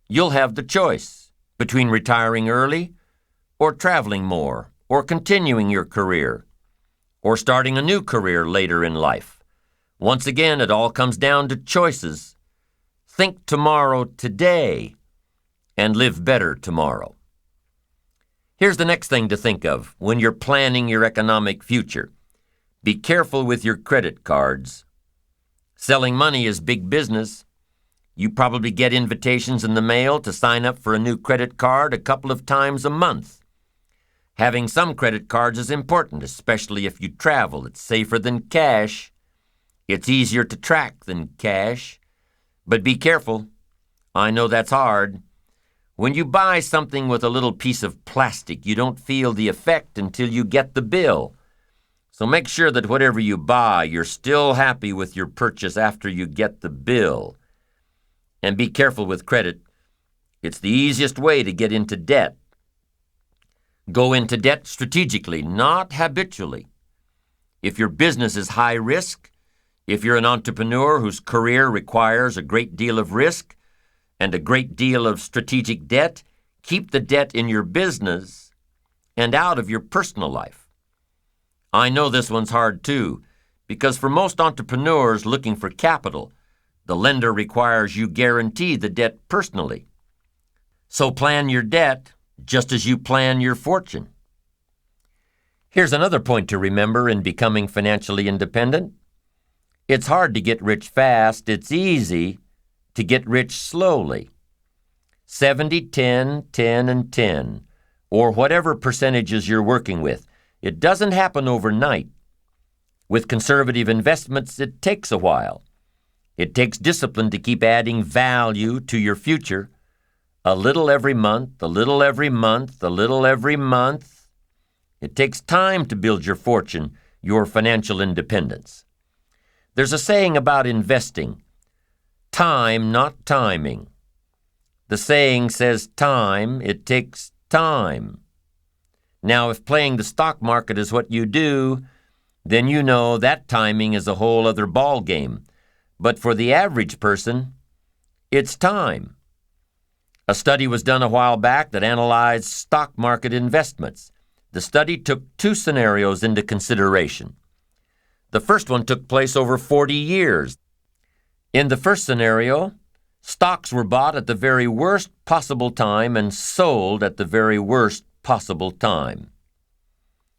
you'll have the choice between retiring early or traveling more or continuing your career or starting a new career later in life. Once again, it all comes down to choices. Think tomorrow today and live better tomorrow. Here's the next thing to think of when you're planning your economic future. Be careful with your credit cards. Selling money is big business. You probably get invitations in the mail to sign up for a new credit card a couple of times a month. Having some credit cards is important, especially if you travel. It's safer than cash. It's easier to track than cash. But be careful. I know that's hard. When you buy something with a little piece of plastic, you don't feel the effect until you get the bill. So make sure that whatever you buy, you're still happy with your purchase after you get the bill. And be careful with credit. It's the easiest way to get into debt. Go into debt strategically, not habitually. If your business is high risk, if you're an entrepreneur whose career requires a great deal of risk and a great deal of strategic debt, keep the debt in your business and out of your personal life. I know this one's hard too, because for most entrepreneurs looking for capital, the lender requires you guarantee the debt personally. So plan your debt just as you plan your fortune. Here's another point to remember in becoming financially independent. It's hard to get rich fast. It's easy to get rich slowly. 70, 10, 10, and 10, or whatever percentages you're working with. It doesn't happen overnight. With conservative investments, it takes a while. It takes discipline to keep adding value to your future. A little every month, a little every month, a little every month. It takes time to build your fortune, your financial independence. There's a saying about investing. Time, not timing. The saying says time, it takes time. Now, if playing the stock market is what you do, then you know that timing is a whole other ball game. But for the average person, it's time. A study was done a while back that analyzed stock market investments. The study took two scenarios into consideration. The first one took place over 40 years. In the first scenario, stocks were bought at the very worst possible time and sold at the very worst possible time.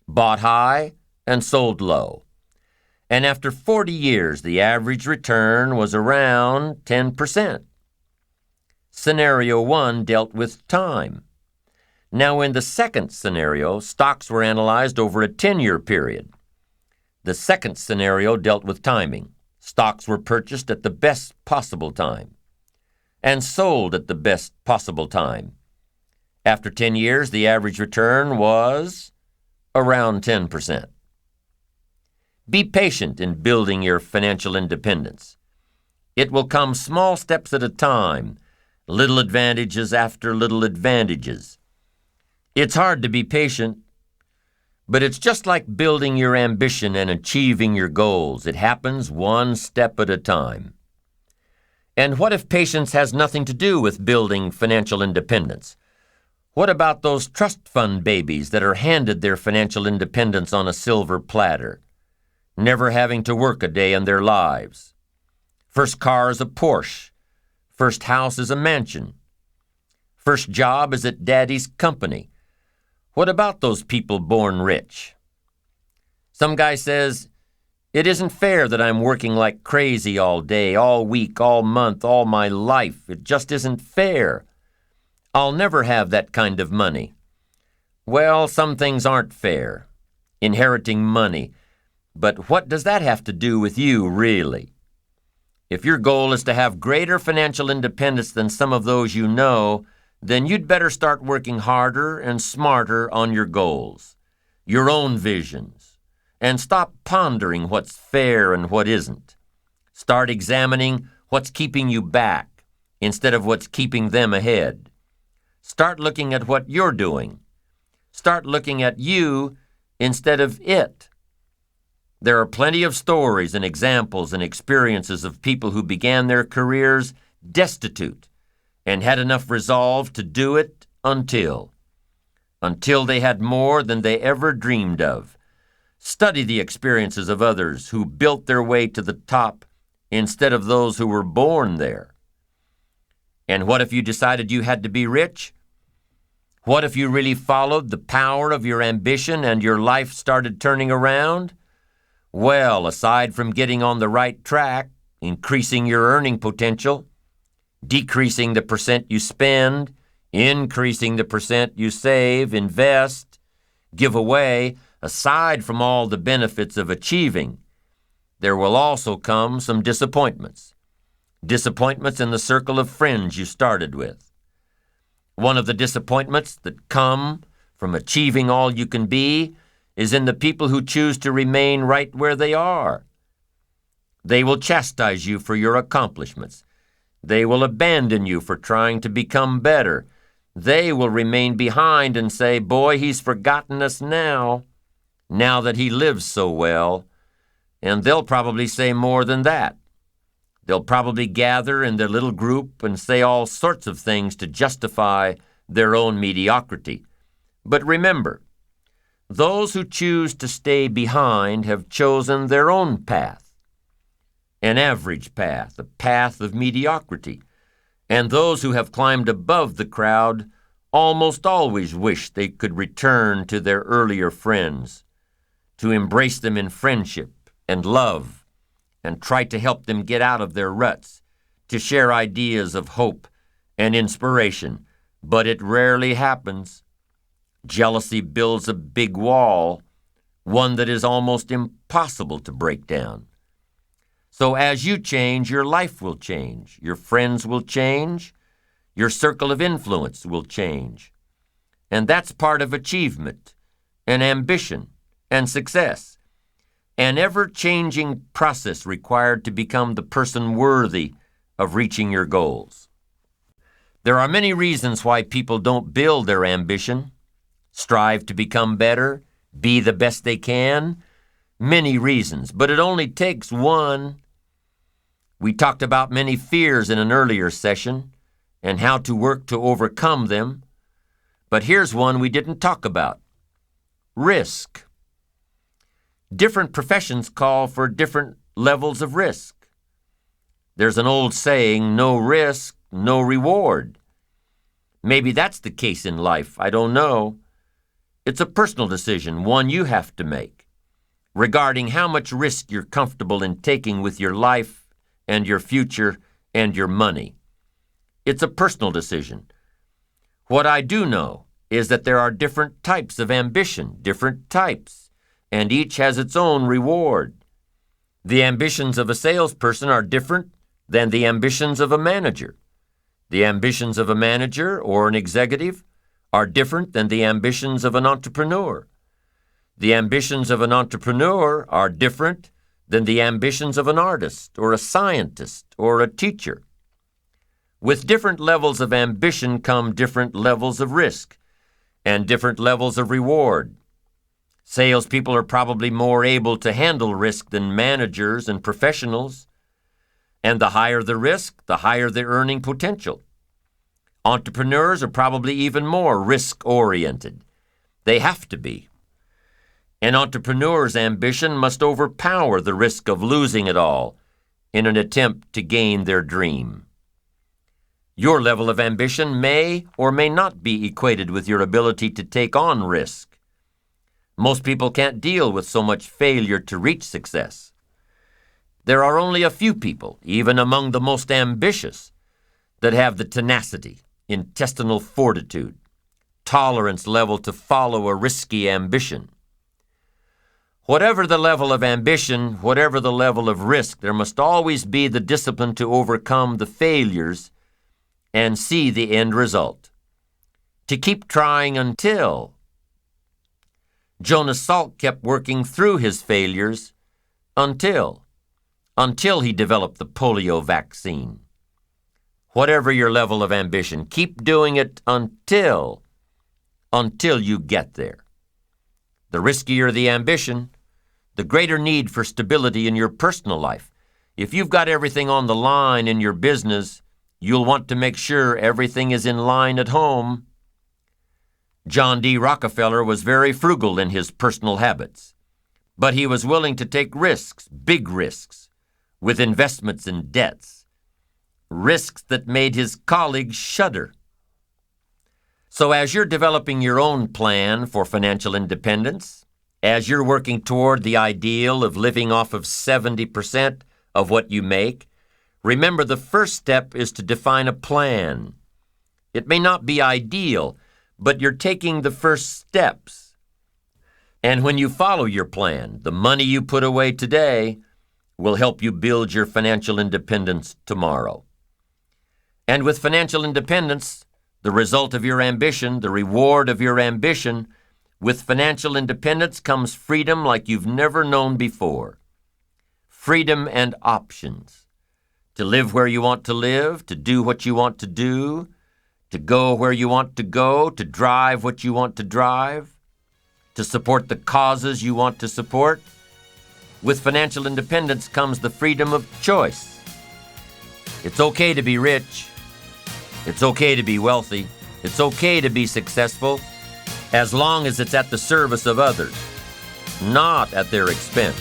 Bought high and sold low. And after 40 years, the average return was around 10%. Scenario 1 dealt with time. Now, in the second scenario, stocks were analyzed over a 10-year period. The second scenario dealt with timing. Stocks were purchased at the best possible time and sold at the best possible time. After 10 years, the average return was around 10%. Be patient in building your financial independence. It will come small steps at a time, little advantages after little advantages. It's hard to be patient, but it's just like building your ambition and achieving your goals. It happens one step at a time. And what if patience has nothing to do with building financial independence? What about those trust fund babies that are handed their financial independence on a silver platter, never having to work a day in their lives? First car is a Porsche. First house is a mansion. First job is at daddy's company. What about those people born rich? Some guy says, It isn't fair that I'm working like crazy all day, all week, all month, all my life. It just isn't fair. I'll never have that kind of money. Well, some things aren't fair. Inheriting money. But what does that have to do with you, really? If your goal is to have greater financial independence than some of those you know, then you'd better start working harder and smarter on your goals, your own visions, and stop pondering what's fair and what isn't. Start examining what's keeping you back instead of what's keeping them ahead. Start looking at what you're doing. Start looking at you instead of it. There are plenty of stories and examples and experiences of people who began their careers destitute and had enough resolve to do it until they had more than they ever dreamed of. Study the experiences of others who built their way to the top instead of those who were born there. And what if you decided you had to be rich? What if you really followed the power of your ambition and your life started turning around? Well, aside from getting on the right track, increasing your earning potential, decreasing the percent you spend, increasing the percent you save, invest, give away, aside from all the benefits of achieving, there will also come some disappointments. Disappointments in the circle of friends you started with. One of the disappointments that come from achieving all you can be is in the people who choose to remain right where they are. They will chastise you for your accomplishments. They will abandon you for trying to become better. They will remain behind and say, "Boy, he's forgotten us now that he lives so well." And they'll probably say more than that. They'll probably gather in their little group and say all sorts of things to justify their own mediocrity. But remember, those who choose to stay behind have chosen their own path, an average path, a path of mediocrity. And those who have climbed above the crowd almost always wish they could return to their earlier friends, to embrace them in friendship and love, and try to help them get out of their ruts, to share ideas of hope and inspiration. But it rarely happens. Jealousy builds a big wall, one that is almost impossible to break down. So as you change, your life will change, your friends will change, your circle of influence will change. And that's part of achievement and ambition and success, an ever-changing process required to become the person worthy of reaching your goals. There are many reasons why people don't build their ambition, strive to become better, be the best they can. Many reasons, but it only takes one. We talked about many fears in an earlier session and how to work to overcome them. But here's one we didn't talk about: risk. Different professions call for different levels of risk. There's an old saying, no risk, no reward. Maybe that's the case in life, I don't know. It's a personal decision, one you have to make, regarding how much risk you're comfortable in taking with your life and your future and your money. It's a personal decision. What I do know is that there are different types of ambition, different types, and each has its own reward. The ambitions of a salesperson are different than the ambitions of a manager. The ambitions of a manager or an executive are different than the ambitions of an entrepreneur. The ambitions of an entrepreneur are different than the ambitions of an artist or a scientist or a teacher. With different levels of ambition come different levels of risk and different levels of reward. Salespeople are probably more able to handle risk than managers and professionals. And the higher the risk, the higher the earning potential. Entrepreneurs are probably even more risk-oriented. They have to be. An entrepreneur's ambition must overpower the risk of losing it all in an attempt to gain their dream. Your level of ambition may or may not be equated with your ability to take on risk. Most people can't deal with so much failure to reach success. There are only a few people, even among the most ambitious, that have the tenacity, intestinal fortitude, tolerance level to follow a risky ambition. Whatever the level of ambition, whatever the level of risk, there must always be the discipline to overcome the failures and see the end result. To keep trying until. Jonas Salk kept working through his failures until he developed the polio vaccine. Whatever your level of ambition, keep doing it until you get there. The riskier the ambition, the greater need for stability in your personal life. If you've got everything on the line in your business, you'll want to make sure everything is in line at home. John D. Rockefeller was very frugal in his personal habits, but he was willing to take risks, big risks, with investments and debts, risks that made his colleagues shudder. So as you're developing your own plan for financial independence, as you're working toward the ideal of living off of 70% of what you make, remember the first step is to define a plan. It may not be ideal, but you're taking the first steps. And when you follow your plan, the money you put away today will help you build your financial independence tomorrow. And with financial independence, the result of your ambition, the reward of your ambition, with financial independence comes freedom like you've never known before. Freedom and options. To live where you want to live, to do what you want to do, to go where you want to go, to drive what you want to drive, to support the causes you want to support. With financial independence comes the freedom of choice. It's okay to be rich. It's okay to be wealthy. It's okay to be successful, as long as it's at the service of others, not at their expense.